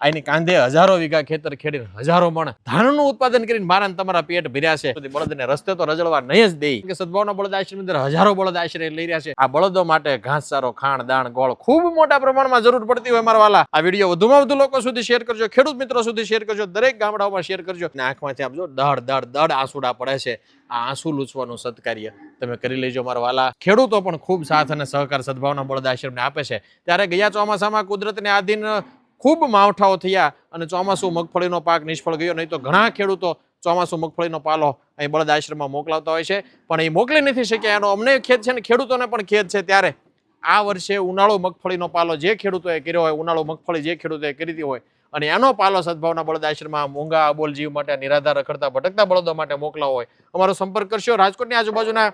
આની કાંધે હજારો વીઘા ખેતર ખેડીને હજારો મણ ધાનનું ઉત્પાદન કરીને મારા તમારા પેટ ભર્યા છે. બળદને રસ્તે તો રજળવા નહીં જ દે કે સદભાવના બળદ આશ્રમની અંદર હજારો બળદ આશ્રય લઈ રહ્યા છે. આ બળદો માટે ઘાસચારો, ખાણ, દાણ, ગોળ ખૂબ મોટા પ્રમાણમાં જરૂર પડતી હોય મારા વાલા. આ વિડીયો વધુમાં વધુ લોકો સુધી શેર કરજો, ખેડૂત મિત્રો સુધી શેર કરજો, દરેક ગામડાઓમાં શેર કરજો. અને આંખમાંથી આપજો દડ આંસુડા પડે છે. આ આંસુ લૂછવાનું સત્કાર્ય તમે કરી લેજો મારા વાલા. ખેડૂતો પણ ખૂબ સાથ અને સહકાર સદભાવના બળદ આશ્રમને આપે છે. ત્યારે ગયા ચોમાસામાં કુદરતને આધીન ખૂબ માવઠાઓ થયા અને ચોમાસું મગફળીનો પાક નિષ્ફળ ગયો. નહીં તો ઘણા ખેડૂતો ચોમાસું મગફળીનો પાલો અહીં બળદ આશ્રમમાં મોકલાવતા હોય છે, પણ એ મોકલી નથી શક્યા. એનો અમને ખેદ છે ને ખેડૂતોને પણ ખેદ છે. ત્યારે આ વર્ષે ઉનાળુ મગફળીનો પાલો જે ખેડૂતોએ કર્યો હોય, ઉનાળુ મગફળી જે ખેડૂતોએ કરી હોય અને એનો પાલો સદભાવના બળદ આશ્રમમાં મૂંગા અબોલ જીવ માટે, નિરાધાર રખડતા ભટકતા બળદો માટે મોકલાવો હોય, અમારો સંપર્ક કરશો. રાજકોટની આજુબાજુના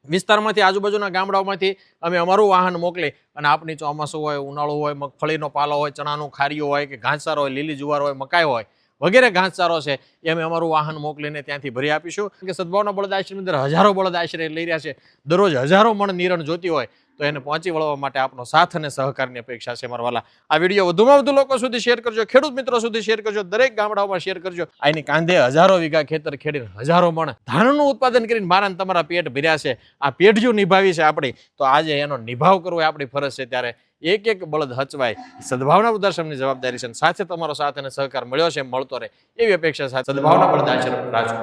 વિસ્તારમાંથી, આજુબાજુના ગામડાઓમાંથી અમે અમારું વાહન મોકલી અને આપની ચોમાસું હોય, ઉનાળુ હોય, મગફળીનો પાલો હોય, ચણાનું ખારીઓ હોય કે ઘાસચારો હોય, લીલી જુવાર હોય, મકાઈ હોય વગેરે ઘાસચારો છે એ અમે અમારું વાહન મોકલીને ત્યાંથી ભરી આપીશું. કે સદભાવના બળદ આશ્રમની અંદર હજારો બળદ આશ્રય લઈ રહ્યા છે. દરરોજ હજારો મણ નિરણ જોતી હોય તો એને પહોંચી વળવા માટે આપનો સાથ અને સહકારની અપેક્ષા છે મારા વાલા. આ વિડીયો વધુમાં વધુ લોકો સુધી શેર કરજો, ખેડૂત મિત્રો સુધી શેર કરજો, દરેક ગામડાઓમાં શેર કરજો. આની કાંધે હજારો વીઘા ખેતર ખેડીને હજારો મણ ધાનનું ઉત્પાદન કરીને મારા તમારા પેટ ભર્યા છે. આ પેઢીઓ નિભાવી છે આપણી, તો આજે એનો નિભાવ કરવો એ આપણી ફરજ છે. ત્યારે એક એક બળદ હચવાય સદભાવના વૃદ્ધાશ્રમની જવાબદારી છે. સાથે તમારો સાથ અને સહકાર મળ્યો છે, મળતો રહે એવી અપેક્ષા સાથે સદભાવના બળદ આશ્રમ રાજકોટ.